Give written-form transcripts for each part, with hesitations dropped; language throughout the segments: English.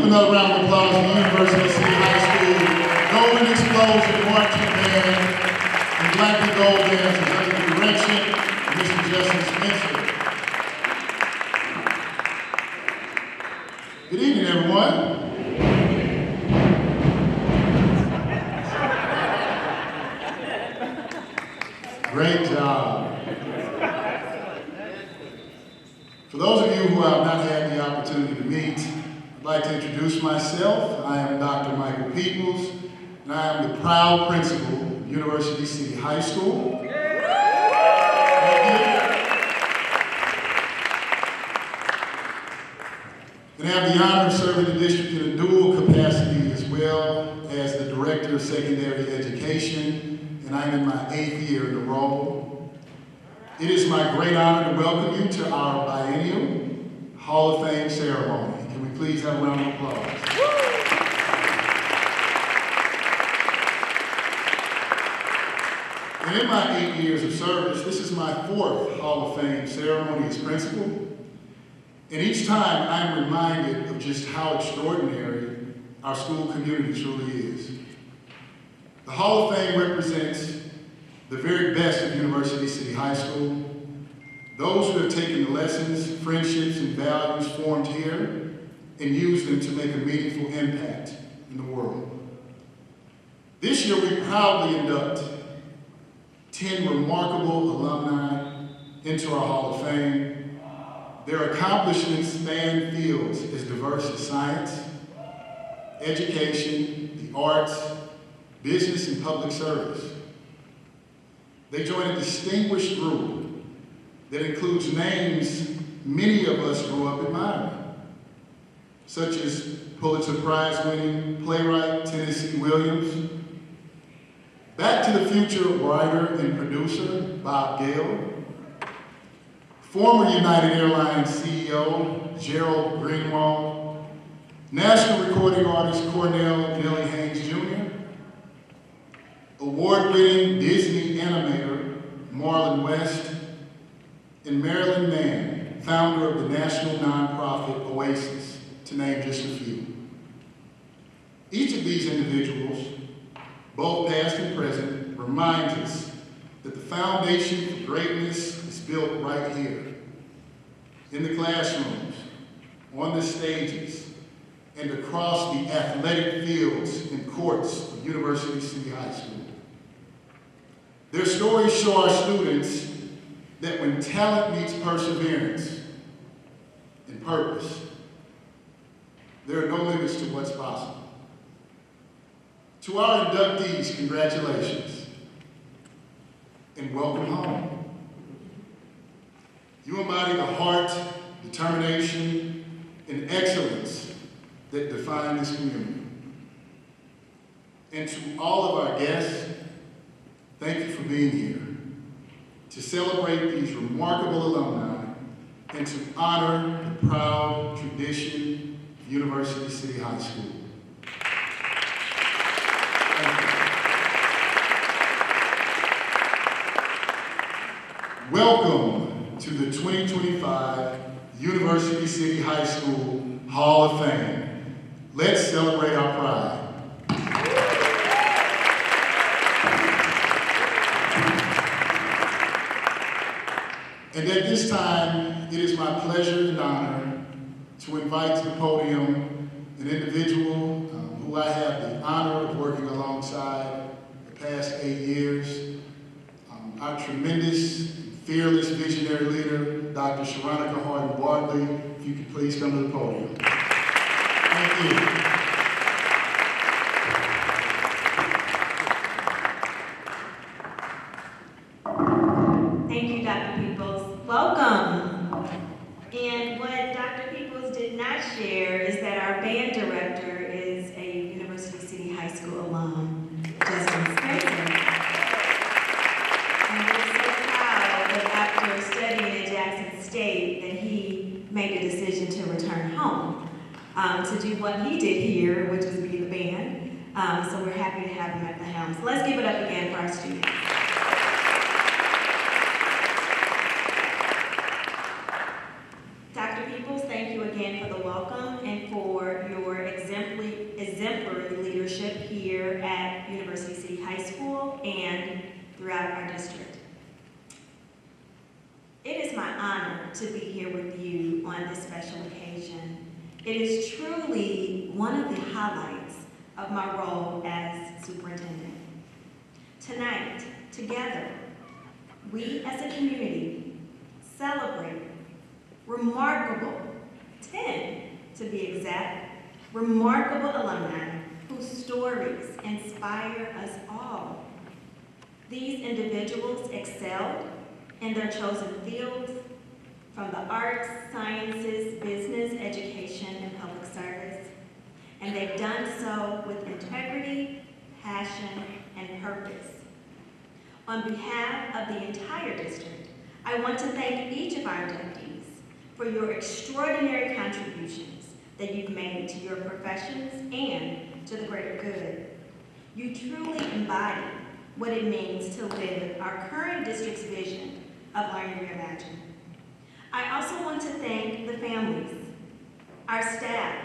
another round of applause to University City High School Golden Explosion Marching Band and Black and Gold Dancers under the direction of Mr. Justin Spencer. Good evening, everyone. Great job. For those of you who I have not had the opportunity to meet, I'd like to introduce myself. I am Dr. Michael Peoples, and I am the proud principal of University City High School. And I have the honor of serving the district in a dual capacity as well as the Director of Secondary Education, and I'm in my 8th year in the role. It is my great honor to welcome you to our biennial Hall of Fame ceremony. Can we please have a round of applause? And in my 8 years of service, this is my 4th Hall of Fame ceremony as principal. And each time I'm reminded of just how extraordinary our school community truly is. The Hall of Fame represents the very best of University City High School, those who have taken the lessons, friendships, and values formed here and used them to make a meaningful impact in the world. This year we proudly induct 10 remarkable alumni into our Hall of Fame. Their accomplishments span fields as diverse as science, education, the arts, business, and public service. They join a distinguished group that includes names many of us grew up admiring, such as Pulitzer Prize-winning playwright Tennessee Williams, Back to the Future writer and producer Bob Gale, former United Airlines CEO Gerald Greenwald, national recording artist Cornell Nellie Haynes Jr., award-winning Disney animator Marlon West, and Marilyn Mann, founder of the national nonprofit Oasis, to name just a few. Each of these individuals, both past and present, reminds us that the foundation for greatness is built right here, in the classrooms, on the stages, and across the athletic fields and courts of University City High School. Their stories show our students that when talent meets perseverance and purpose, there are no limits to what's possible. To our inductees, congratulations and welcome home. You embody the heart, determination, and excellence that define this community. And to all of our guests, thank you for being here to celebrate these remarkable alumni and to honor the proud tradition of University City High School. Welcome to the 2025 University City High School Hall of Fame. Let's celebrate our pride. And at this time, it is my pleasure and honor to invite to the podium an individual who I have the honor of working alongside the past 8 years, our tremendous, fearless visionary leader, Dr. Sharonica Harden-Bartley. If you could please come to the podium. Thank you. Thank you, Dr. Peoples. Welcome. And what Dr. Peoples did not share is that our band director is a University City High School alum, Justin Spencer. And we're so proud that after studying at Jackson State that he made a decision to return home to do what he did here, which was be the band. So we're happy to have him at the helm. So let's give it up again for our students. Dr. Peoples, thank you again for the welcome and for your honor to be here with you on this special occasion. It is truly one of the highlights of my role as superintendent. Tonight, together, we as a community celebrate remarkable, 10 to be exact, remarkable alumni whose stories inspire us all. These individuals excelled in their chosen fields, from the arts, sciences, business, education, and public service. And they've done so with integrity, passion, and purpose. On behalf of the entire district, I want to thank each of our inductees for your extraordinary contributions that you've made to your professions and to the greater good. You truly embody what it means to live our current district's vision of Learning Reimagined. I also want to thank the families, our staff,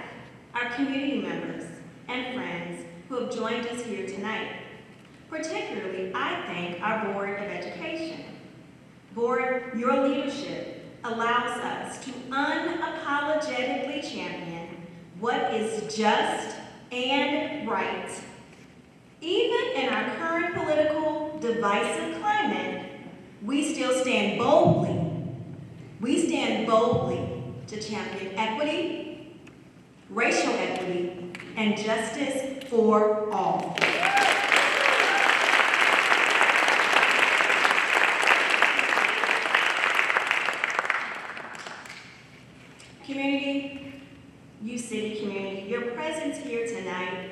our community members, and friends who have joined us here tonight. Particularly, I thank our Board of Education. Board, your leadership allows us to unapologetically champion what is just and right. Even in our current political divisive climate, we still stand boldly. We stand boldly to champion equity, racial equity, and justice for all. Community, you city community, your presence here tonight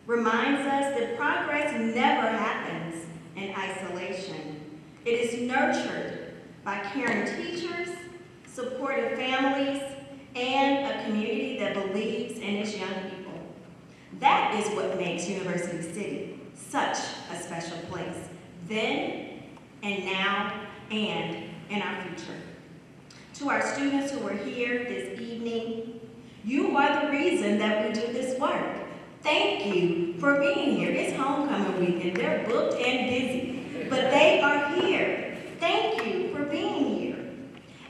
reminds us that progress never happens in isolation. It is nurtured by caring teachers, supportive families, and a community that believes in its young people. That is what makes University City such a special place, then and now and in our future. To our students who are here this evening, you are the reason that we do this work. Thank you for being here. It's homecoming weekend. They're booked and busy, but they are here. Thank you for being here.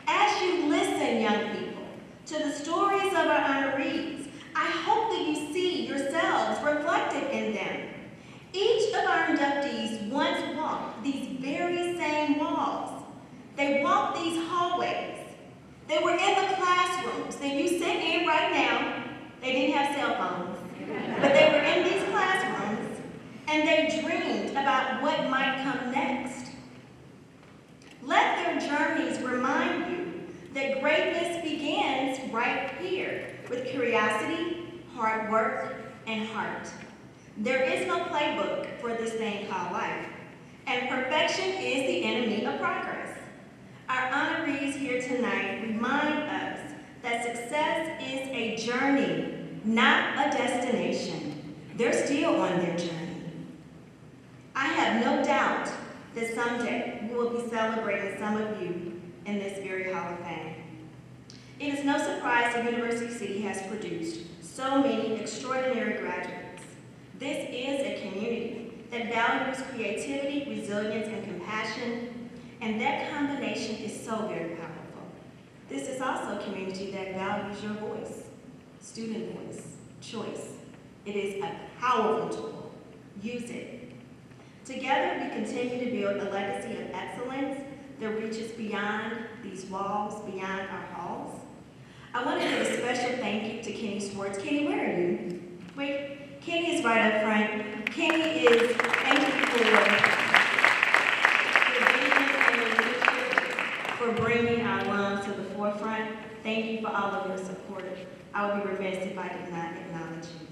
As you listen, young people, to the stories of our honorees, I hope that you see yourselves reflected in them. Each of our inductees once walked these very same walls. They walked these hallways. They were in the classrooms that you sit in right now. They didn't have cell phones, but they were in these classrooms, and they dreamed about what might come next. Let their journeys remind you that greatness begins right here with curiosity, hard work, and heart. There is no playbook for this thing called life, and perfection is the enemy of progress. Our honorees here tonight remind us that success is a journey, not a destination. They're still on their journey. I have no doubt that someday we will be celebrating some of you in this very Hall of Fame. It is no surprise that University City has produced so many extraordinary graduates. This is a community that values creativity, resilience, and compassion, and that combination is so very powerful. This is also a community that values your voice, student voice, choice. It is a powerful tool. Use it. Together, we continue to build a legacy of excellence that reaches beyond these walls, beyond our halls. I want to give a special thank you to Kenny Swartz. Kenny, where are you? Wait, Kenny is right up front. Kenny is, thank you for bringing our alums to the forefront. Thank you for all of your support. I would be remiss if I did not acknowledge you.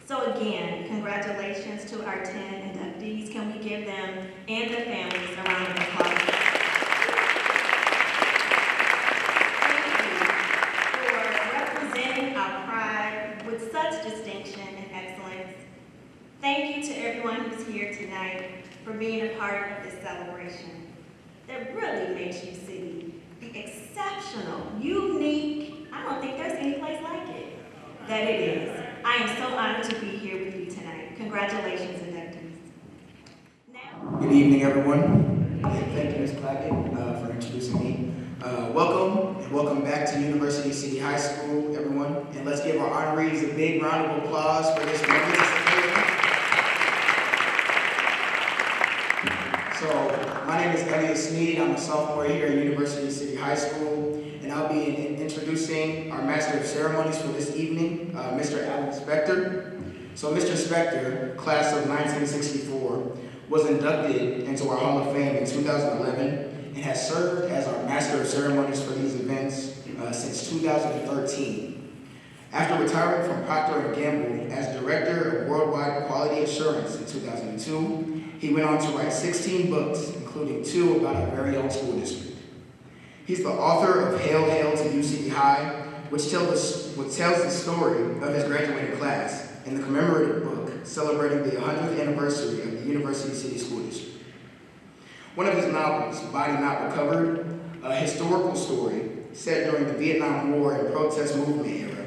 So again, congratulations to our 10 inductees. Can we give them and their families a round of applause? Thank you for representing our pride with such distinction and excellence. Thank you to everyone who's here tonight for being a part of this celebration that really makes you see the exceptional, unique, I don't think there's any place like it, that it is. I am so honored to be here with you tonight. Congratulations, inductees. Now, good evening, everyone. Thank you, Ms. Clackett, for introducing me. Welcome and welcome back to University City High School, everyone. And let's give our honorees a big round of applause for this momentous occasion. So, my name is Elliot Sneed. I'm a sophomore here at University City High School, and I'll be introducing our Master of Ceremonies for this evening, Mr. Alan Spector. So, Mr. Spector, class of 1964, was inducted into our Hall of Fame in 2011. And has served as our Master of Ceremonies for these events since 2013. After retiring from Procter & Gamble as Director of Worldwide Quality Assurance in 2002, he went on to write 16 books, including 2 about our very own school district. He's the author of Hail, Hail to UCD High, which tells the story of his graduating class, and the commemorative book celebrating the 100th anniversary of the University City School District. One of his novels, Body Not Recovered, a historical story set during the Vietnam War and protest movement era,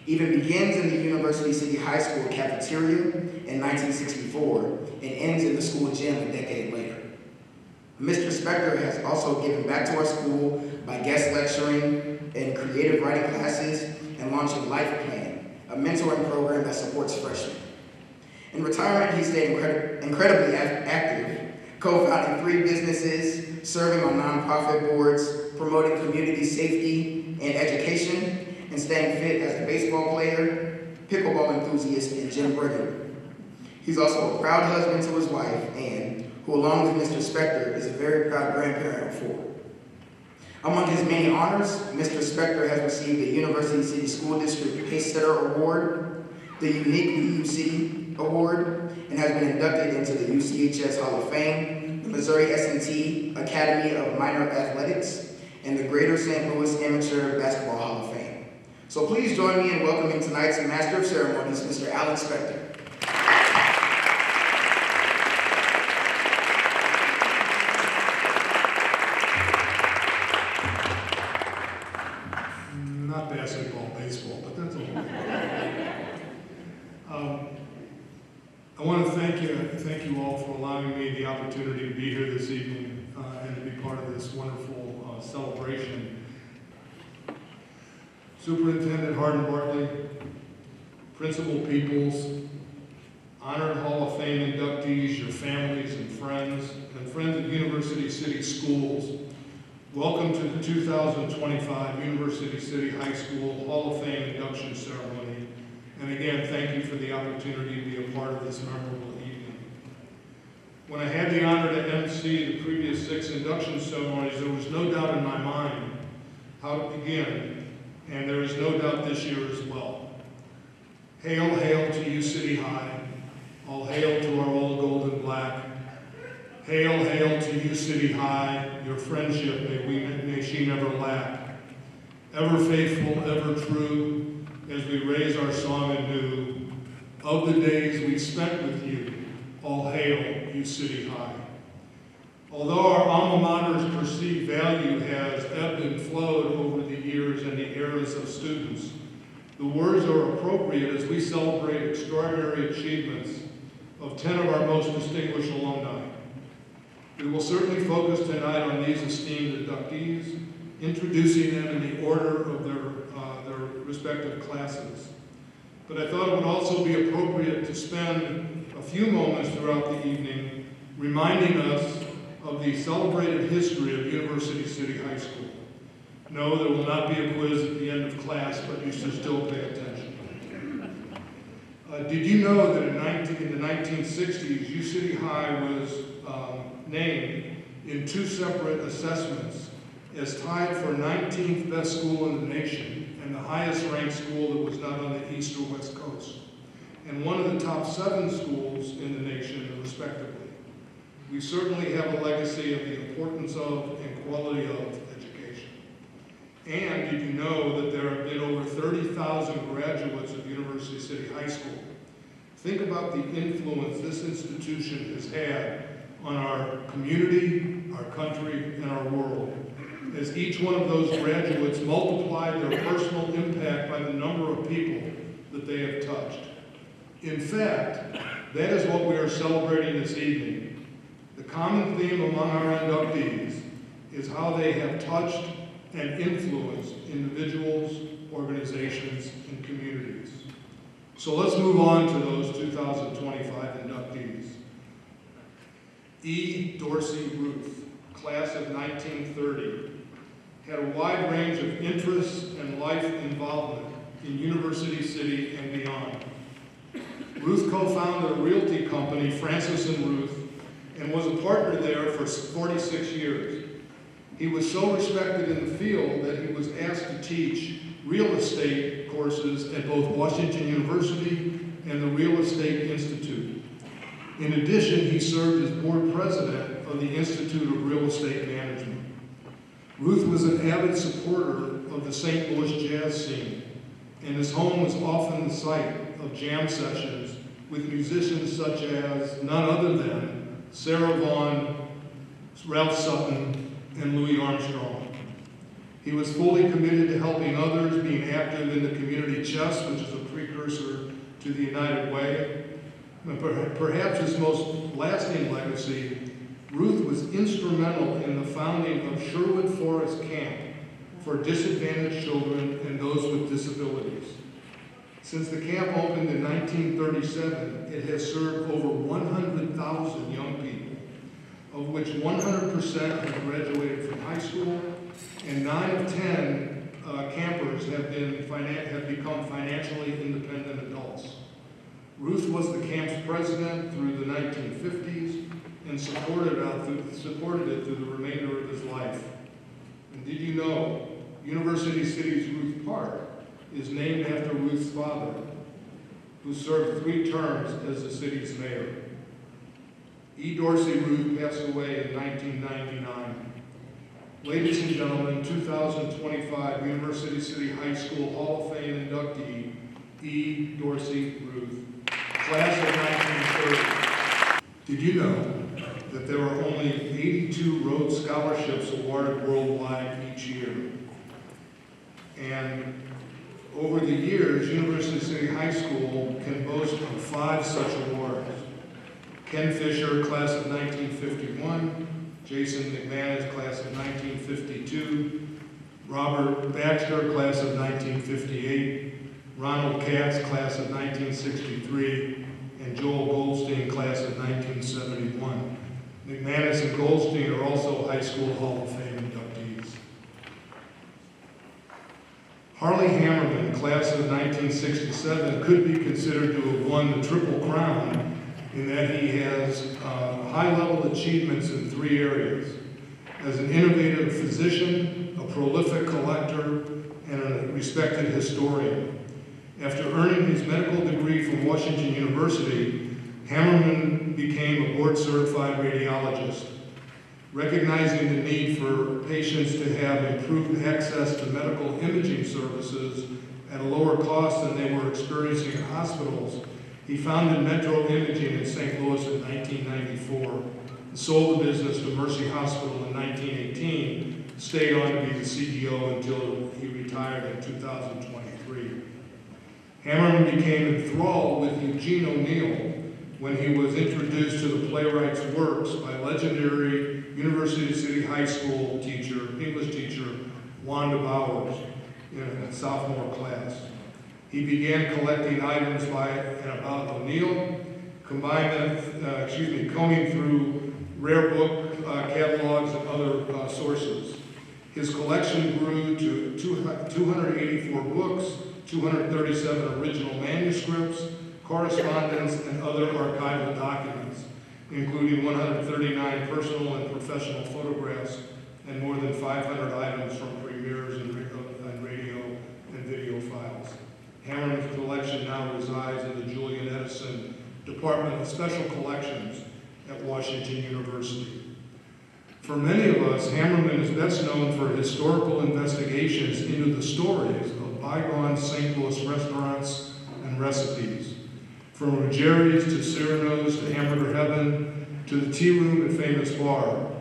even begins in the University City High School cafeteria in 1964 and ends in the school gym a decade later. Mr. Spector has also given back to our school by guest lecturing in creative writing classes and launching Life Plan, a mentoring program that supports freshmen. In retirement, he stayed incredibly active, co-founding 3 businesses, serving on nonprofit boards, promoting community safety and education, and staying fit as a baseball player, pickleball enthusiast, and gym regular. He's also a proud husband to his wife, Anne, who along with Mr. Spector is a very proud grandparent of 4. Among his many honors, Mr. Spector has received the University City School District Pacesetter Award, the Unique UU City Award, and has been inducted into the UCHS Hall of Fame, the Missouri S&T Academy of Minor Athletics, and the Greater St. Louis Amateur Basketball Hall of Fame. So please join me in welcoming tonight's Master of Ceremonies, Mr. Alan Spector. Not basketball, baseball, but that's okay. I want to thank you all for allowing me the opportunity to be here this evening and to be part of this wonderful celebration. Superintendent Hardin Bartley, Principal Peoples, honored Hall of Fame inductees, your families and friends of University City Schools, welcome to the 2025 University City High School Hall of Fame induction ceremony. And again, thank you for the opportunity to be a part of this memorable evening. When I had the honor to MC the previous 6 induction ceremonies, there was no doubt in my mind how to begin, and there is no doubt this year as well. Hail, hail to U City High. All hail to our old gold and black. Hail, hail to U City High. Your friendship may she never lack. Ever faithful, ever true, as we raise our song anew, of the days we spent with you, all hail, U City High. Although our alma mater's perceived value has ebbed and flowed over the years and the eras of students, the words are appropriate as we celebrate extraordinary achievements of 10 of our most distinguished alumni. We will certainly focus tonight on these esteemed inductees, introducing them in the order of their respective classes. But I thought it would also be appropriate to spend a few moments throughout the evening reminding us of the celebrated history of University City High School. No, there will not be a quiz at the end of class, but you should still pay attention. Did you know that in the 1960s, U City High was named in 2 separate assessments as tied for 19th best school in the nation and the highest ranked school that was not on the east or west coast, and one of the top 7 schools in the nation, respectively. We certainly have a legacy of the importance of and quality of education. And did you know that there have been over 30,000 graduates of University City High School? Think about the influence this institution has had on our community, our country, and our world, as each one of those graduates multiplied their personal impact by the number of people that they have touched. In fact, that is what we are celebrating this evening. The common theme among our inductees is how they have touched and influenced individuals, organizations, and communities. So let's move on to those 2025 inductees. E. Dorsey Ruth, class of 1930, had a wide range of interests and life involvement in University City and beyond. Ruth co-founded a realty company, Francis and Ruth, and was a partner there for 46 years. He was so respected in the field that he was asked to teach real estate courses at both Washington University and the Real Estate Institute. In addition, he served as board president of the Institute of Real Estate Management. Ruth was an avid supporter of the St. Louis jazz scene, and his home was often the site of jam sessions with musicians such as none other than Sarah Vaughan, Ralph Sutton, and Louis Armstrong. He was fully committed to helping others, being active in the community chest, which is a precursor to the United Way. And perhaps his most lasting legacy, Ruth was instrumental in the founding of Sherwood Forest Camp for disadvantaged children and those with disabilities. Since the camp opened in 1937, it has served over 100,000 young people, of which 100% have graduated from high school, and 9 of 10 campers have become financially independent adults. Ruth was the camp's president through the 1950s and supported it through the remainder of his life. And did you know University City's Ruth Park is named after Ruth's father, who served 3 terms as the city's mayor? E. Dorsey Ruth passed away in 1999. Ladies and gentlemen, 2025 University City High School Hall of Fame inductee, E. Dorsey Ruth, class of 1930. Did you know that there are only 82 Rhodes Scholarships awarded worldwide each year? And over the years, University City High School can boast of 5 such awards. Ken Fisher, class of 1951, Jason McManus, class of 1952, Robert Baxter, class of 1958, Ronald Katz, class of 1963, and Joel Goldstein, class of 1971. McManus and Goldstein are also High School Hall of Fame inductees. Harley Mammerman, class of 1967, could be considered to have won the Triple Crown in that he has high-level achievements in 3 areas: as an innovative physician, a prolific collector, and a respected historian. After earning his medical degree from Washington University, Mammerman became a board-certified radiologist. Recognizing the need for patients to have improved access to medical imaging services at a lower cost than they were experiencing in hospitals, he founded Metro Imaging in St. Louis in 1994, and sold the business to Mercy Hospital in 1918, stayed on to be the CEO until he retired in 2023. Mammerman became enthralled with Eugene O'Neill when he was introduced to the playwright's works by legendary University City High School English teacher, Wanda Bowers, in a sophomore class. He began collecting items by and about O'Neill, combing through rare book catalogs and other sources. His collection grew to 284 books, 237 original manuscripts, correspondence, and other archival documents, including 139 personal and professional photographs and more than 500 items from premieres and radio and video files. Mammerman's collection now resides in the Julian Edison Department of Special Collections at Washington University. For many of us, Mammerman is best known for historical investigations into the stories of bygone St. Louis restaurants and recipes. From Ruggieri's to Cyrano's to Hamburger Heaven to the Tea Room and Famous Bar,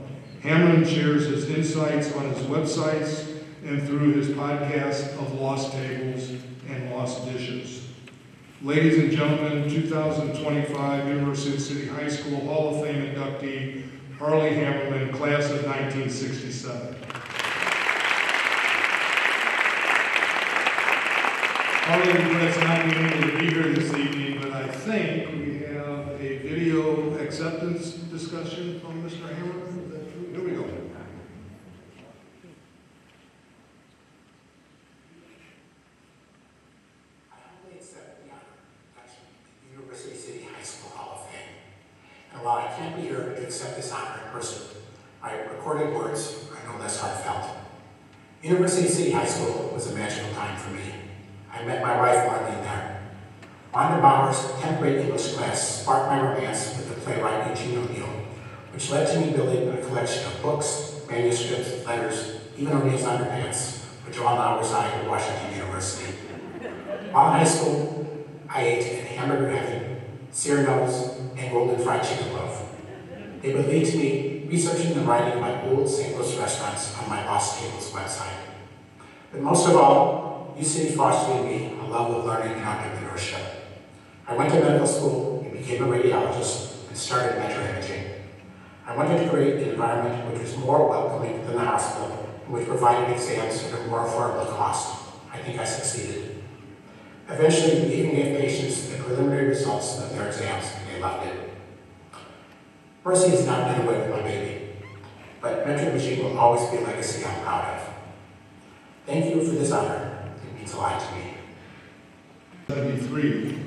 Mammerman shares his insights on his websites and through his podcast of Lost Tables and Lost Dishes. Ladies and gentlemen, 2025 University City High School Hall of Fame inductee, Harley Mammerman, class of 1967. Harley regrets not being able to be here this evening, but I think we have a video acceptance discussion from Mr. Hammerman. Is that true? Here we go. I humbly accept the honor of induction to the University City High School Hall of Fame. And while I can't be here to accept this honor in person, my recorded words are no less heartfelt. University City High School was a magical time for me. I met my wife, Marlene, there. Wanda Bauer's 10th grade English class sparked my romance with the playwright Eugene O'Neill, which led to me building a collection of books, manuscripts, letters, even O'Neill's underpants, which all now reside at Washington University. While in high school, I ate in hamburger heaven, sear nose, and golden fried chicken loaf. It would lead to me researching and writing about old St. Louis restaurants on my Lost Tables website. But most of all, UCity fostered in me a love of learning and entrepreneurship. I went to medical school and became a radiologist and started metro imaging. I wanted to create an environment which was more welcoming than the hospital and which provided exams at a more affordable cost. I think I succeeded. Eventually, we even gave patients the preliminary results of their exams, and they loved it. Mercy has not been away with my baby, but metro imaging will always be a legacy I'm proud of. Thank you for this honor. It means a lot to me. 73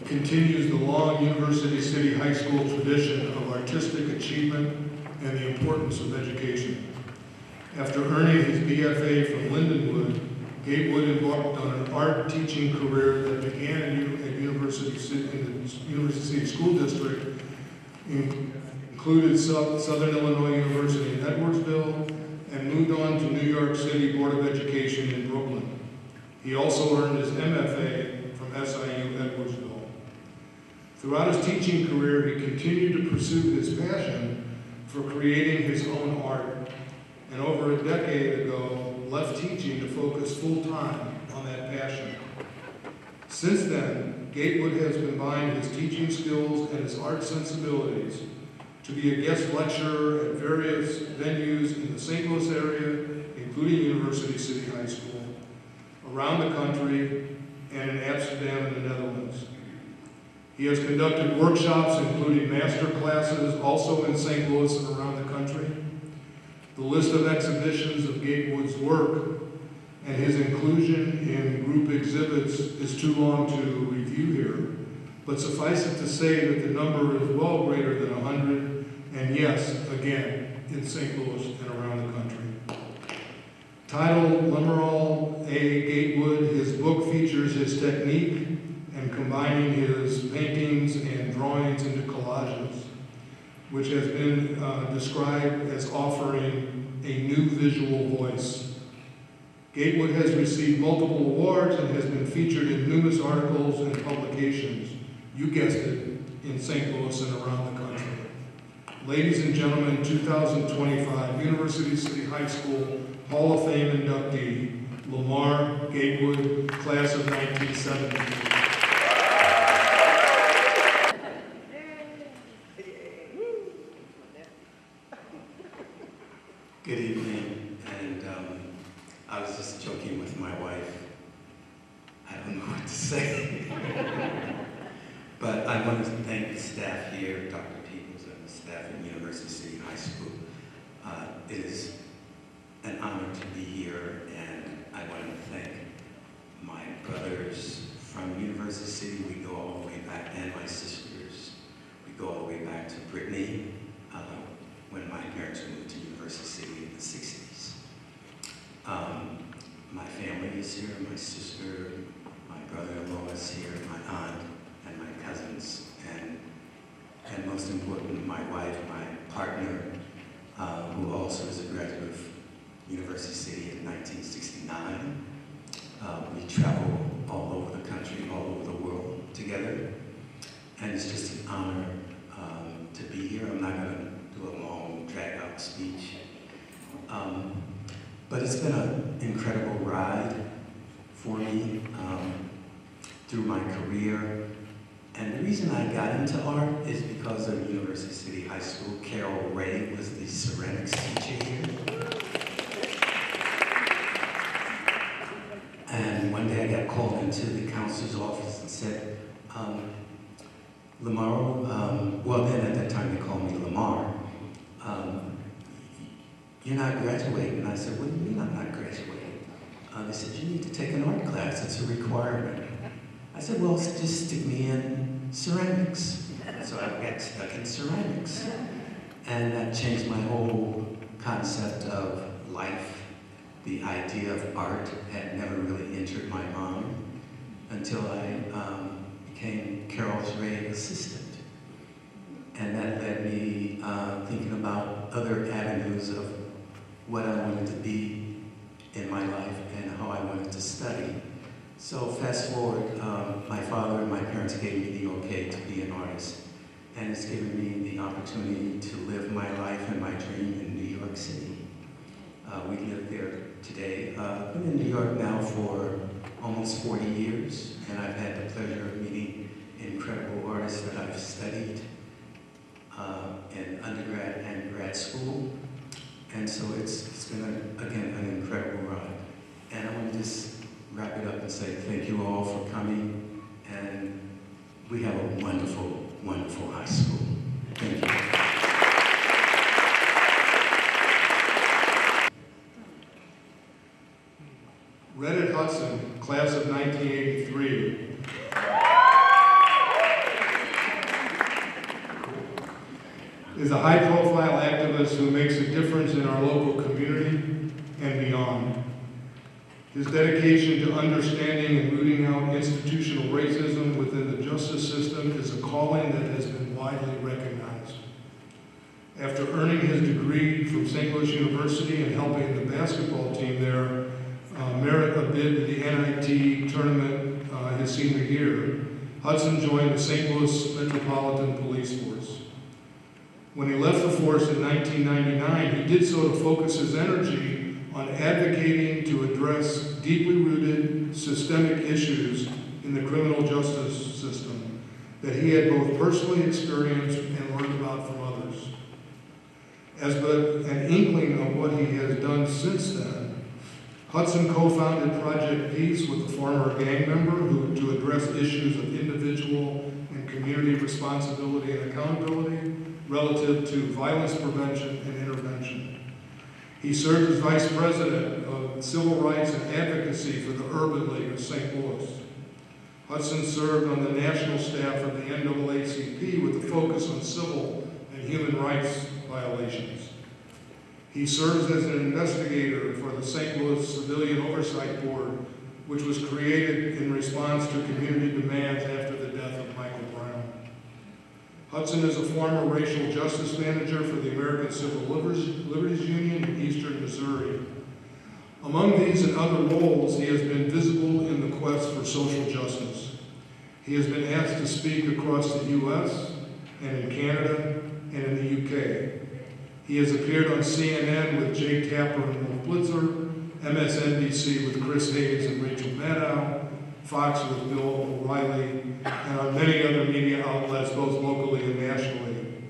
continues the long University City High School tradition of artistic achievement and the importance of education. After earning his BFA from Lindenwood, Gatewood embarked on an art teaching career that began at University City School District, included Southern Illinois University in Edwardsville, and moved on to New York City Board of Education in Brooklyn. He also earned his MFA from SIU Edwardsville. Throughout his teaching career, he continued to pursue his passion for creating his own art, and over a decade ago, left teaching to focus full-time on that passion. Since then, Gatewood has combined his teaching skills and his art sensibilities to be a guest lecturer at various venues in the St. Louis area, including University City High School, around the country, and in Amsterdam and the Netherlands. He has conducted workshops, including master classes, also in St. Louis and around the country. The list of exhibitions of Gatewood's work and his inclusion in group exhibits is too long to review here, but suffice it to say that the number is well greater than 100, and yes, again, in St. Louis and around the country. Titled Lamerool A. Gatewood, his book features his technique and combining his paintings and drawings into collages, which has been described as offering a new visual voice. Gatewood has received multiple awards and has been featured in numerous articles and publications, you guessed it, in St. Louis and around the country. Ladies and gentlemen, 2025 University City High School Hall of Fame inductee, Lamar Gatewood, class of 1970. Good evening, and I was just joking with my wife. I don't know what to say. But I want to thank the staff here, Dr. Peoples and the staff at University City High School. It is an honor to be here, and I want to thank my brothers from University City. We go all the way back, and my sisters. We go all the way back to Brittany, when my parents moved to University City in the 60s. My family is here, my sister, my brother-in-law is here, my aunt, and my cousins, and most important, my wife, my partner, who also is a graduate of University City in 1969. We travel all over the country, all over the world together, and it's just an honor to be here. I'm not going to do a long, drag-out speech, but it's been an incredible ride for me through my career. And the reason I got into art is because of University City High School. Carol Ray was the ceramics teacher here. And one day I got called into the counselor's office and said, Lamerool, well then at that time they called me Lamar, you're not graduating. And I said, what do you mean I'm not graduating? They said, you need to take an art class, it's a requirement. I said, well, just stick me in ceramics. So I got stuck in ceramics. And that changed my whole concept of life. The idea of art had never really entered my mind until I became Carol's Ray assistant. And that led me thinking about other avenues of what I wanted to be in my life and how I wanted to study. So fast forward, my father and my parents gave me the okay to be an artist. And it's given me the opportunity to live my life and my dream in New York City. We live there today. I've been in New York now for almost 40 years, and I've had the pleasure of meeting incredible artists that I've studied in undergrad and grad school. And so it's been, again, an incredible ride. And I want to just wrap it up and say thank you all for coming, and we have a wonderful, wonderful high school. Thank you. Redditt Hudson, class of 1983. Is a high-profile activist who makes a difference in our local community and beyond. His dedication to understanding and rooting out institutional racism within the justice system is a calling that has been widely recognized. After earning his degree from St. Louis University and helping the basketball team there merit a bid to the NIT tournament his senior year, Hudson joined the St. Louis Metropolitan Police Force. When he left the force in 1999, he did so to focus his energy on advocating to address deeply rooted systemic issues in the criminal justice system that he had both personally experienced and learned about from others. As but an inkling of what he has done since then, Hudson co-founded Project Peace with a former gang member to address issues of individual and community responsibility and accountability relative to violence prevention and intervention. He served as Vice President of Civil Rights and Advocacy for the Urban League of St. Louis. Hudson served on the national staff of the NAACP with a focus on civil and human rights violations. He serves as an investigator for the St. Louis Civilian Oversight Board, which was created in response to community demands after the death of Michael Brown. Hudson is a former racial justice manager for the American Civil Liberties Union in eastern Missouri. Among these and other roles, he has been visible in the quest for social justice. He has been asked to speak across the U.S. and in Canada and in the UK. He has appeared on CNN with Jake Tapper and Wolf Blitzer, MSNBC with Chris Hayes and Rachel Maddow, Fox with Bill O'Reilly, and on many other media outlets, both locally and nationally.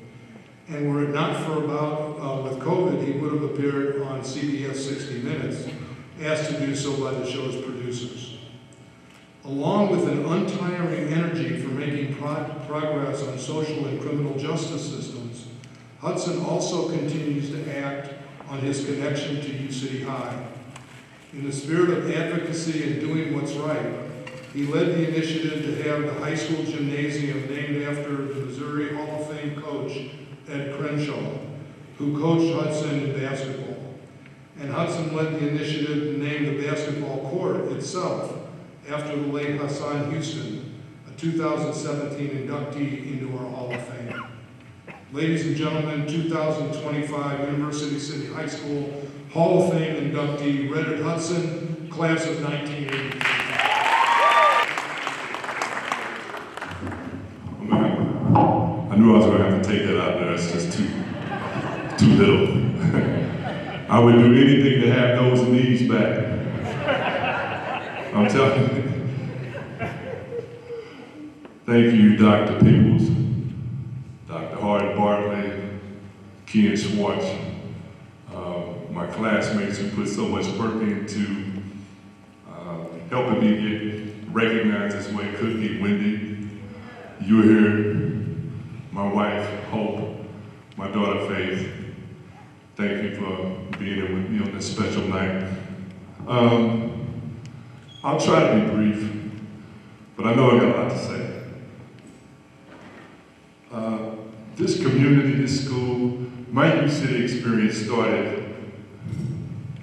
And were it not for with COVID, he would have appeared on CBS 60 Minutes, asked to do so by the show's producers. Along with an untiring energy for making progress on social and criminal justice systems, Hudson also continues to act on his connection to U City High. In the spirit of advocacy and doing what's right, he led the initiative to have the high school gymnasium named after the Missouri Hall of Fame coach, Ed Crenshaw, who coached Hudson in basketball. And Hudson led the initiative to name the basketball court itself after the late Hassan Houston, a 2017 inductee into our Hall of Fame. Ladies and gentlemen, 2025 University City High School Hall of Fame inductee Redditt Hudson, class of 1983. I knew I was going to have to take that out there. It's just too little. I would do anything to have those knees back. I'm telling you. Thank you, Dr. Peoples, Dr. Harley Bartley, Ken Schwartz, my classmates who put so much work into helping me get recognized this way could be Wendy. You're here, my wife, Hope, my daughter, Faith. Thank you for being here with me on this special night. I'll try to be brief, but I know I got a lot to say. This community, this school, my youth city experience started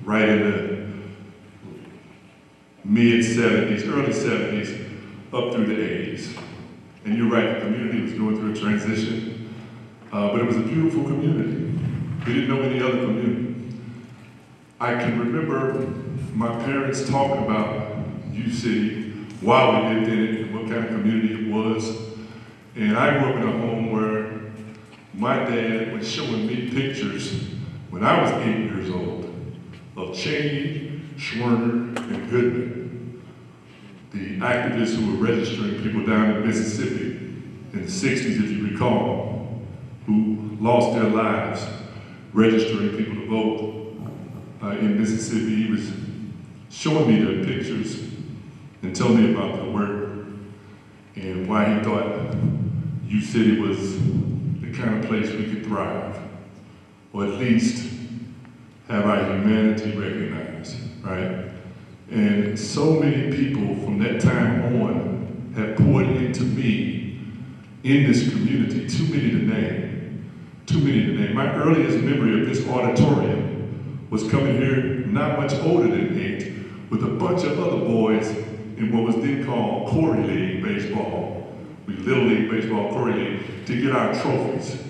right in the mid-70s, early 70s, up through the 80s. And you're right, the community was going through a transition, but it was a beautiful community. We didn't know any other community. I can remember my parents talking about youth city while we lived in it and what kind of community it was. And I grew up in a home where my dad was showing me pictures when I was 8 years old of Cheney, Schwerner, and Goodman, the activists who were registering people down in Mississippi in the 60s, if you recall, who lost their lives registering people to vote in Mississippi. He was showing me their pictures and telling me about their work and why he thought youth city was the kind of place we could thrive, or at least have our humanity recognized, right? And so many people from that time on have poured into me in this community, too many to name, too many to name. My earliest memory of this auditorium was coming here not much older than 8 with a bunch of other boys in what was then called Corey League baseball. Little League Baseball, Corey League, to get our trophies.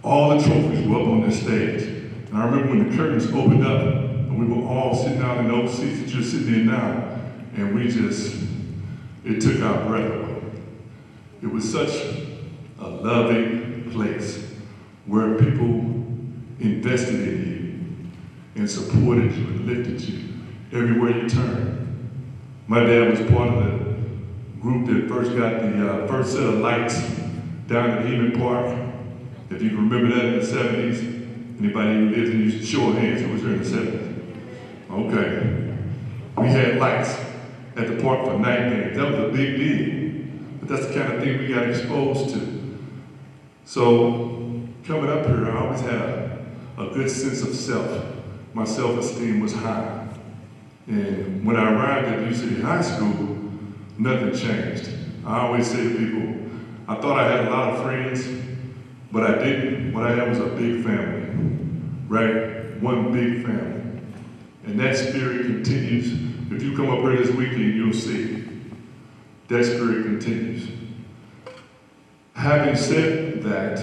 All the trophies were up on this stage. And I remember when the curtains opened up and we were all sitting down in those seats that you're sitting in now, and it took our breath away. It was such a loving place where people invested in you and supported you and lifted you everywhere you turned. My dad was part of the group that first got the first set of lights down at Heman Park. If you can remember that in the 70s, anybody who lives in you, show of hands who was here in the 70s. Okay. We had lights at the park for night games. That was a big deal. But that's the kind of thing we got exposed to. So coming up here, I always had a good sense of self. My self-esteem was high. And when I arrived at Youth City High School, nothing changed. I always say to people, I thought I had a lot of friends, but I didn't. What I had was a big family, right? One big family. And that spirit continues. If you come up here this weekend, you'll see that spirit continues. Having said that,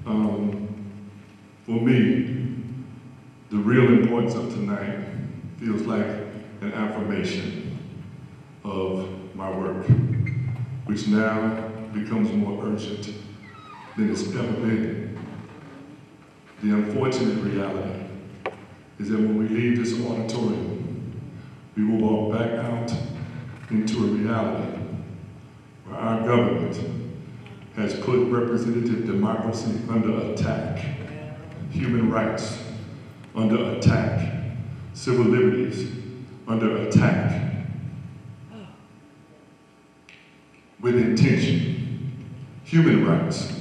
for me, the real importance of tonight feels like an affirmation of my work, which now becomes more urgent than it's ever been. The unfortunate reality is that when we leave this auditorium, we will walk back out into a reality where our government has put representative democracy under attack, human rights under attack, civil liberties under attack, with intention. Human rights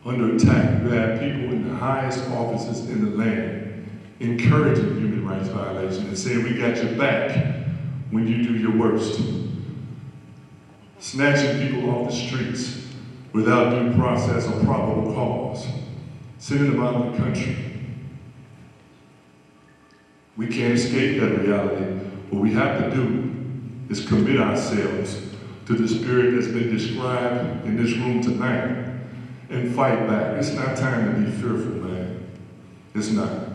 under attack. You have people in the highest offices in the land encouraging human rights violations and saying, we got your back when you do your worst. Snatching people off the streets without due process or probable cause. Sending them out of the country. We can't escape that reality. What we have to do is commit ourselves to the spirit that's been described in this room tonight and fight back. It's not time to be fearful, man. It's not.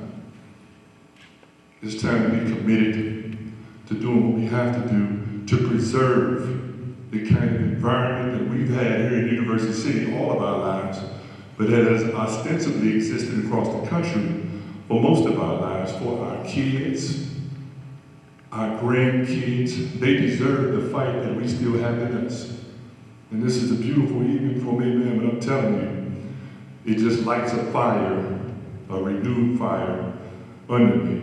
It's time to be committed to doing what we have to do to preserve the kind of environment that we've had here in University City all of our lives, but that has ostensibly existed across the country for most of our lives, for our kids, our grandkids. They deserve the fight that we still have in us. And this is a beautiful evening for me, man, but I'm telling you, it just lights a fire, a renewed fire under me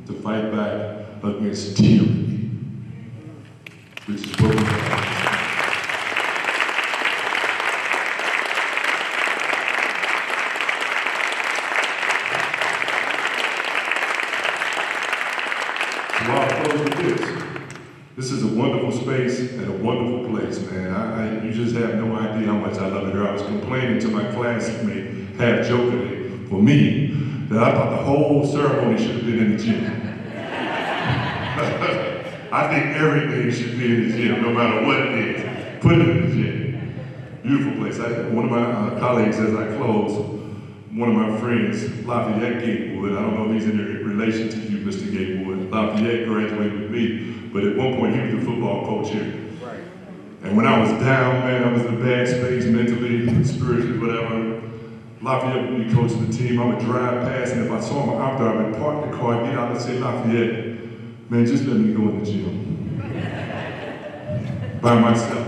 to fight back against tyranny. which is what we have. So I'll close with this. This is a wonderful space and a wonderful place, man. You just have no idea how much I love it here. I was complaining to my classmate, half jokingly, for me, that I thought the whole ceremony should have been in the gym. I think everything should be in the gym, no matter what it is. Put it in the gym. Beautiful place. One of my colleagues, as I close, one of my friends, Lafayette Gatewood, I don't know if he's in relation to you, Mr. Gatewood. Lafayette graduated with me, but at one point he was the football coach here. Right. And when I was down, man, I was in a bad space mentally, spiritually, whatever. Lafayette would be coaching the team. I would drive past, and if I saw him out there, I would park the car, get out and say, Lafayette, man, just let me go in the gym. By myself.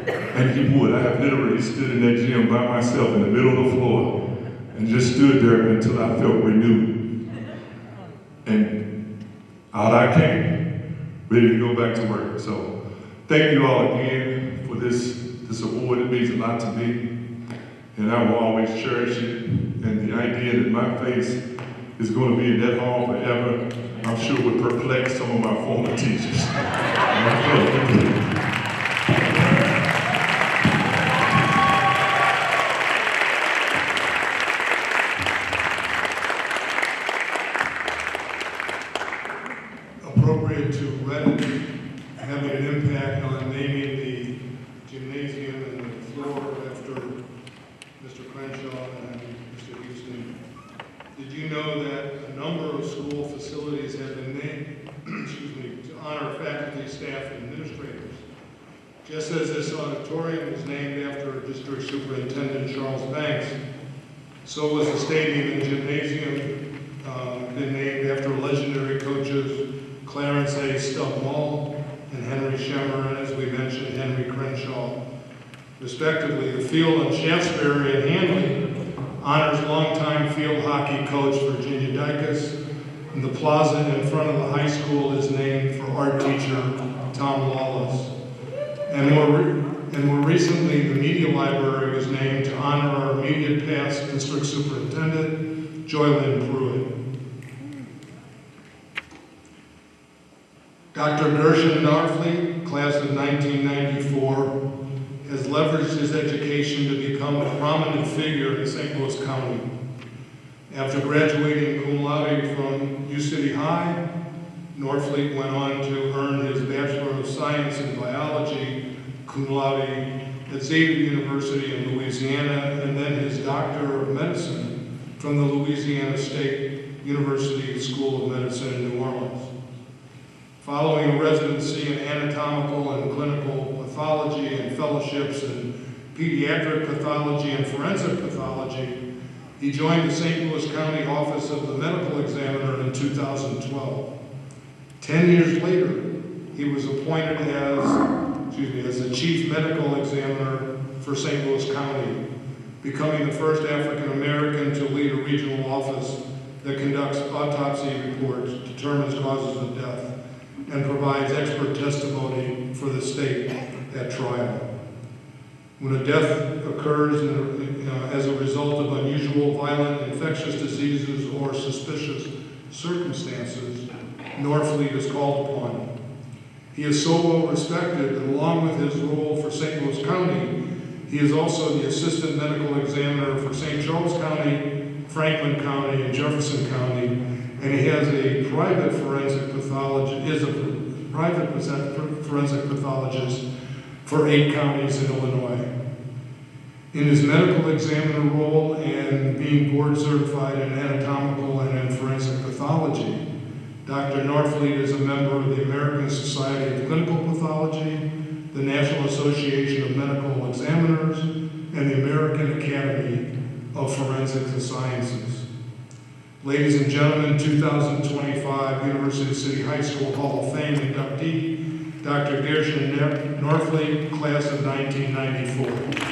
And he would. I have literally stood in that gym by myself in the middle of the floor and just stood there until I felt renewed. And out I came, ready to go back to work. So thank you all again for this award. It means a lot to me. And I will always cherish it. And the idea that my face is going to be in that hall forever, I'm sure would perplex some of my former teachers. Appropriate to Redditt having an impact on naming the gymnasium and the floor after Mr. Crenshaw and Mr. Houston. Did you know that a number of school facilities have been named to honor faculty, staff, and administrators? Just as this auditorium was named after District Superintendent Charles Banks, so was the stadium and gymnasium been named after legendary coaches Clarence A. Stubb Mull and Henry Schemmer, and as we mentioned, Henry Crenshaw, respectively. The field on Shaftesbury and Hanley honors longtime field hockey coach Virginia Dicus, and the plaza in front of the high school is named for art teacher Tom Lawless. And more recently, the media library was named to honor our immediate past district superintendent, Joylyn Pruitt. Dr. Gershom Norfleet, class of 1994, has leveraged his education to become a prominent figure in St. Louis County. After graduating cum laude from U City High, Norfleet went on to earn his Bachelor of Science in Biology, cum laude, at Xavier University in Louisiana, and then his Doctor of Medicine from the Louisiana State University School of Medicine in New Orleans. Following a residency in anatomical and clinical pathology and fellowships in pediatric pathology and forensic pathology, he joined the St. Louis County Office of the Medical Examiner in 2012. 10 years later, he was appointed as the Chief Medical Examiner for St. Louis County, becoming the first African American to lead a regional office that conducts autopsy reports, determines causes of death, and provides expert testimony for the state at trial. When a death occurs as a result of unusual violent infectious diseases or suspicious circumstances, Norfleet is called upon. He is so well respected that along with his role for St. Louis County, he is also the Assistant Medical Examiner for St. Charles County, Franklin County, and Jefferson County, and he has a private forensic pathologist, forensic pathologist for 8 counties in Illinois. In his medical examiner role and being board certified in anatomical and in forensic pathology, Dr. Norfleet is a member of the American Society of Clinical Pathology, the National Association of Medical Examiners, and the American Academy of Forensic Sciences. Ladies and gentlemen, 2025 University City High School Hall of Fame inductee, Dr. Gershom Norfleet, class of 1994.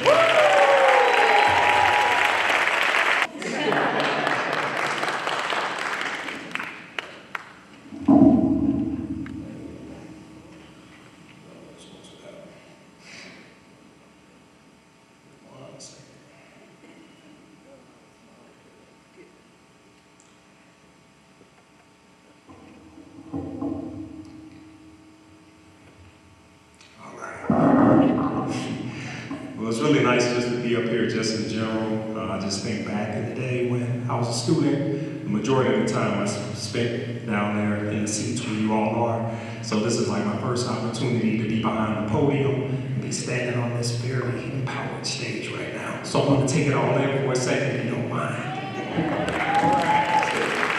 really nice just to be up here just in general. I just think back in the day when I was a student, the majority of the time I spent down there in the seats where you all are. So this is like my first opportunity to be behind the podium and be standing on this very empowered stage right now. So I'm going to take it all in for a second if you don't mind.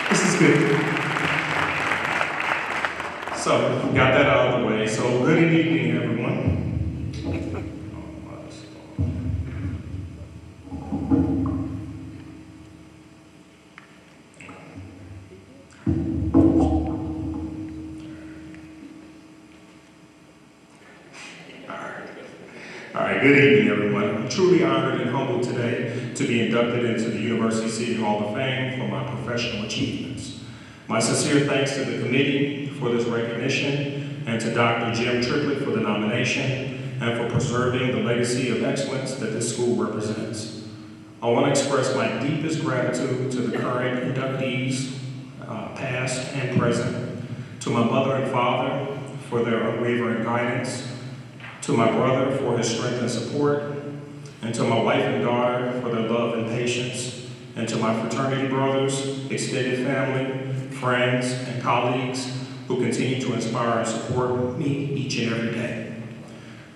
This is good. So, we got that out of the way. So, good evening, everyone. All right, good evening, everyone. I'm truly honored and humbled today to be inducted into the University City Hall of Fame for my professional achievements. My sincere thanks to the committee for this recognition and to Dr. Jim Triplett for the nomination and for preserving the legacy of excellence that this school represents. I want to express my deepest gratitude to the current inductees, past and present, to my mother and father for their unwavering guidance, to my brother for his strength and support, and to my wife and daughter for their love and patience, and to my fraternity brothers, extended family, friends, and colleagues who continue to inspire and support me each and every day.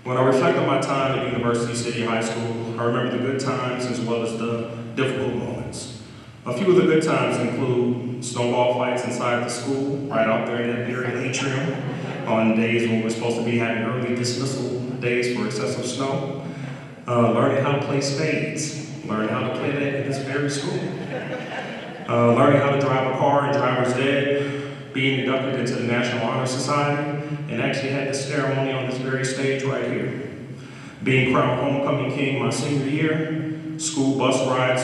When I reflect on my time at University City High School, I remember the good times as well as the difficult moments. A few of the good times include snowball fights inside the school, right out there in that very atrium, on days when we're supposed to be having early dismissal days for excessive snow, learning how to play spades, learning how to play that in this very school, learning how to drive a car in driver's ed, being inducted into the National Honor Society, and actually had the ceremony on this very stage right here. Being crowned homecoming king my senior year, school bus rides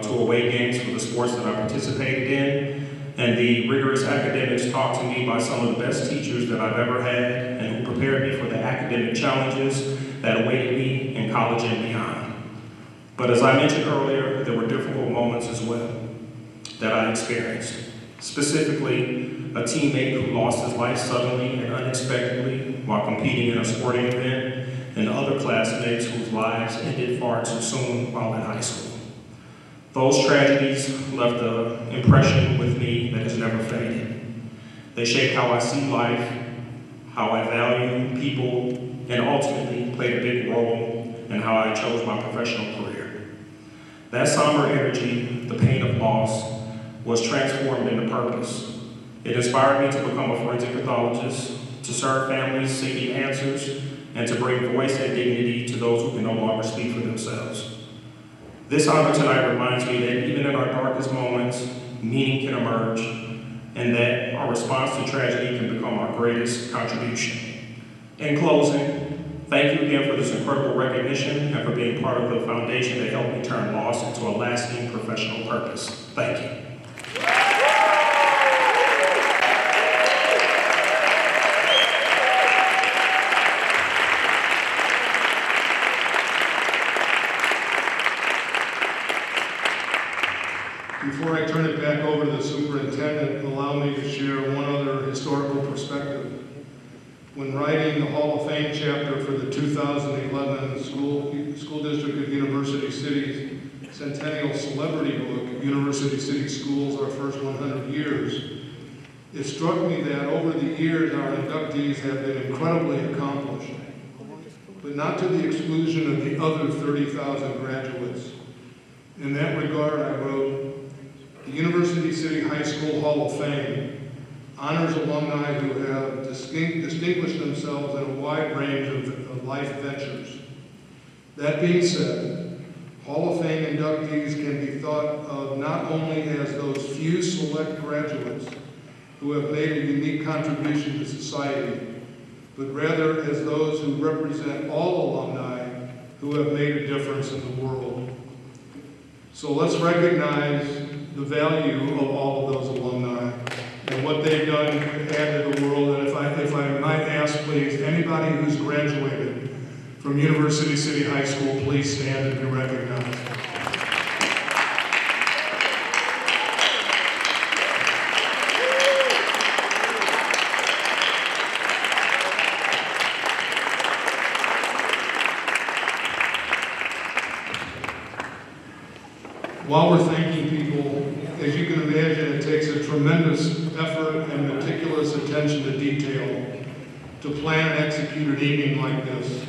to away games for the sports that I participated in, and the rigorous academics taught to me by some of the best teachers that I've ever had and who prepared me for the academic challenges that awaited me in college and beyond. But as I mentioned earlier, there were difficult moments as well that I experienced. Specifically, a teammate who lost his life suddenly and unexpectedly while competing in a sporting event, and other classmates whose lives ended far too soon while in high school. Those tragedies left an impression with me that has never faded. They shaped how I see life, how I value people, and ultimately played a big role in how I chose my professional career. That somber energy, the pain of loss, was transformed into purpose. It inspired me to become a forensic pathologist, to serve families seeking answers, and to bring voice and dignity to those who can no longer speak for themselves. This honor tonight reminds me that even in our darkest moments, meaning can emerge, and that our response to tragedy can become our greatest contribution. In closing, thank you again for this incredible recognition and for being part of the foundation that helped me turn loss into a lasting professional purpose. Thank you. Before I turn it back over to the superintendent, allow me to share one other historical perspective. When writing the Hall of Fame chapter for the 2011 School District of University City's Centennial Celebrity Book, University City Schools, Our First 100 Years, it struck me that over the years our inductees have been incredibly accomplished, but not to the exclusion of the other 30,000 graduates. In that regard, I wrote, the University City High School Hall of Fame honors alumni who have distinguished themselves in a wide range of life ventures. That being said, Hall of Fame inductees can be thought of not only as those few select graduates who have made a unique contribution to society, but rather as those who represent all alumni who have made a difference in the world. So let's recognize the value of all of those alumni and what they've done to add to the world. And if I might ask, please, anybody who's graduated from University City High School, please stand and be recognized. while we're thanking people, as you can imagine, it takes a tremendous effort and meticulous attention to detail to plan and execute an evening like this.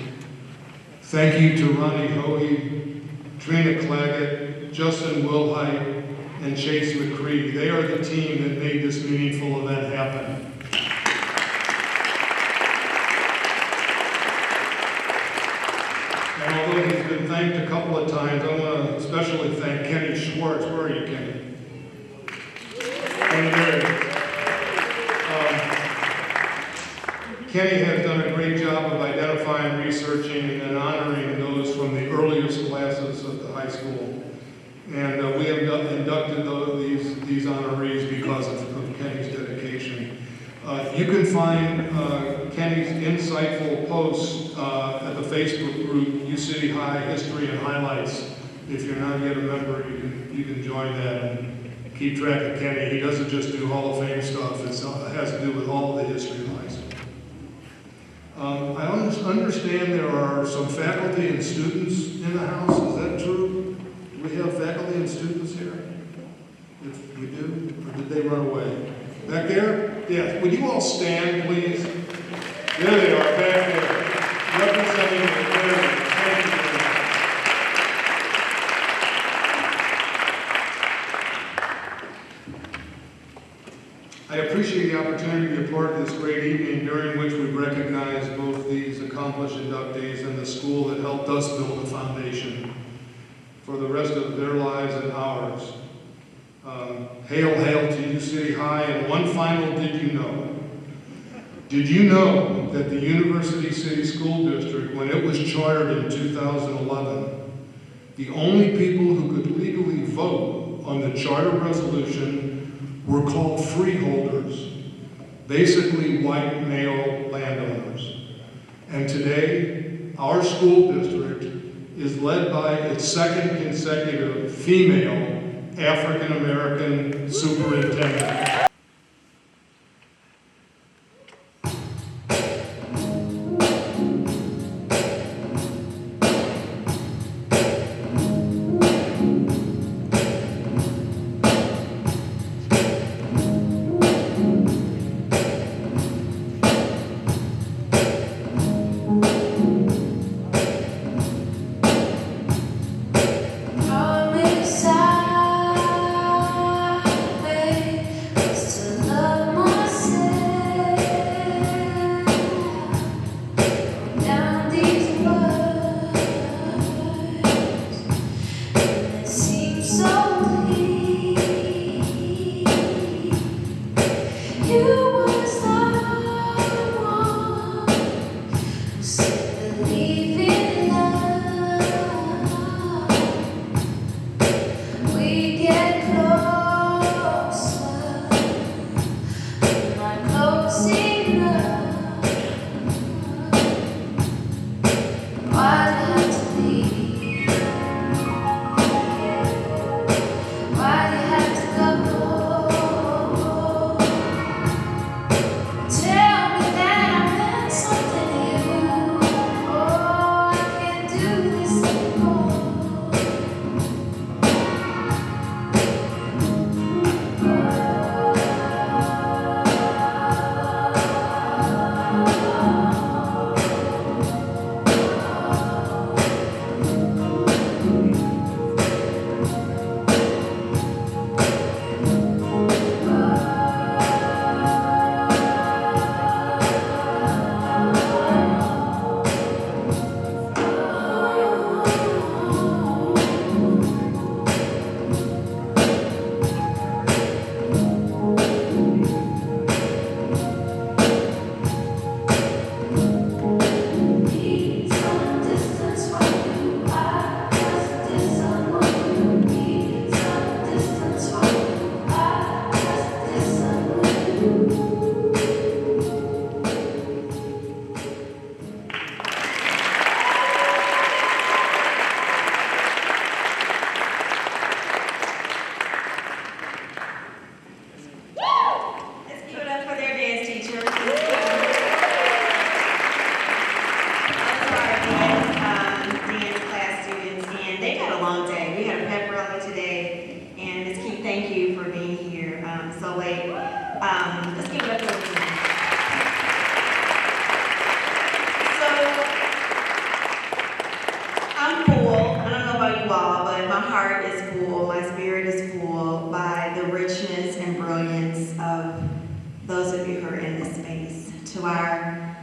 Thank you to Ronnie Hoey, Trina Claggett, Justin Wilhite, and Chase McCree. They are the team that made this meaningful event happen. And although he's been thanked a couple of times, I want to especially thank Kenny Schwartz. Where are you, Kenny? And there he is. Kenny has done a great job of identifying, researching, and honoring those from the earliest classes of the high school. And we have inducted these honorees because of Kenny's dedication. You can find Kenny's insightful posts at the Facebook group, U City High History and Highlights. If you're not yet a member, you can join that and keep track of Kenny. He doesn't just do Hall of Fame stuff, it has to do with all of the history of high school. I understand there are some faculty and students in the house. Is that true? Do we have faculty and students here? If we do, or did they run away? Back there? Yes. Would you all stand, please? There they are, back there, representing the area. Thank you very much. I appreciate the opportunity to be part of this great evening during which we recognize both these accomplished inductees and the school that helped us build the foundation for the rest of their lives and ours. Hail, hail to U City High, and one final did you know? Did you know that the University City School District, when it was chartered in 2011, the only people who could legally vote on the charter resolution were called freeholders, basically white male landowners. And today, our school district is led by its second consecutive female African-American superintendent. Promise I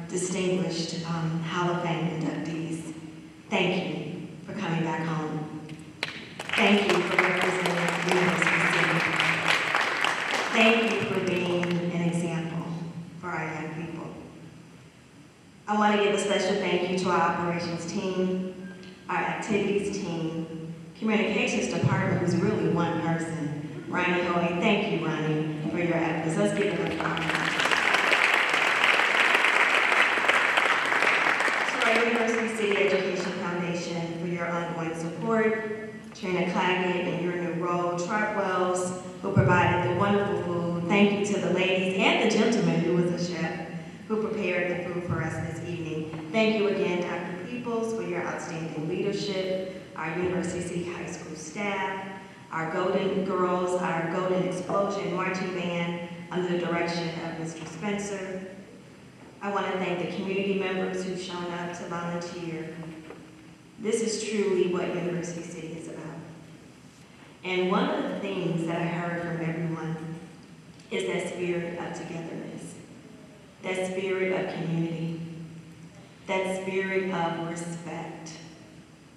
distinguished Hall of Fame inductees, thank you for coming back home. Thank you for representing University City. Thank you for being an example for our young people. I want to give a special thank you to our operations team, our activities team, communications department, who's really one person, Ronnie Hoey. Thank you, Ronnie, for your efforts. Let's give it a applause. To our University City Education Foundation for your ongoing support, Trina Claggett in your new role, Chartwells, who provided the wonderful food. Thank you to the ladies and the gentleman who was a chef, who prepared the food for us this evening. Thank you again, Dr. Peoples, for your outstanding leadership, our University City High School staff, our Golden Girls, our Golden Explosion Marching Band, under the direction of Mr. Spencer. I want to thank the community members who've shown up to volunteer. This is truly what University City is about. And one of the things that I heard from everyone is that spirit of togetherness, that spirit of community, that spirit of respect,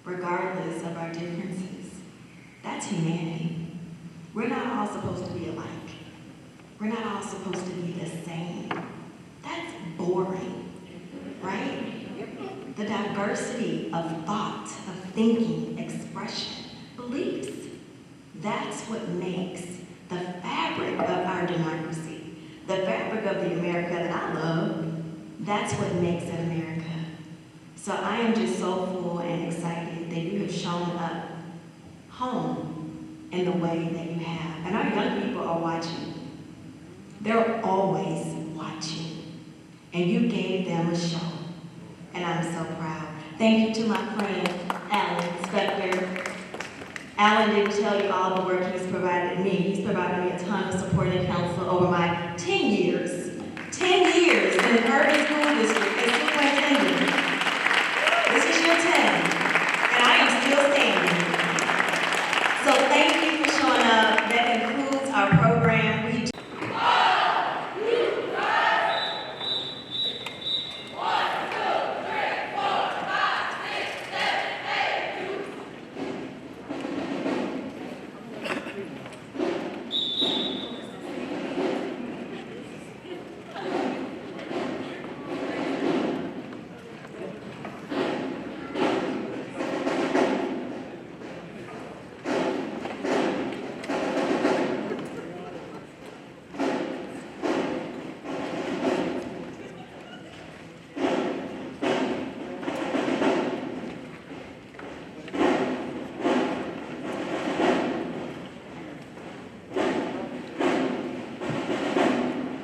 regardless of our differences. That's humanity. We're not all supposed to be alike. We're not all supposed to be the same. That's boring, right? The diversity of thought, of thinking, expression, beliefs. That's what makes the fabric of our democracy, the fabric of the America that I love. That's what makes it America. So I am just so full and excited that you have shown up home in the way that you have. And our young people are watching. They're always watching. And you gave them a show. And I'm so proud. Thank you to my friend, Alan Spector. Alan didn't tell you all the work he's provided me. He's provided me a ton of support and counsel over my 10 years. 10 years in an urban school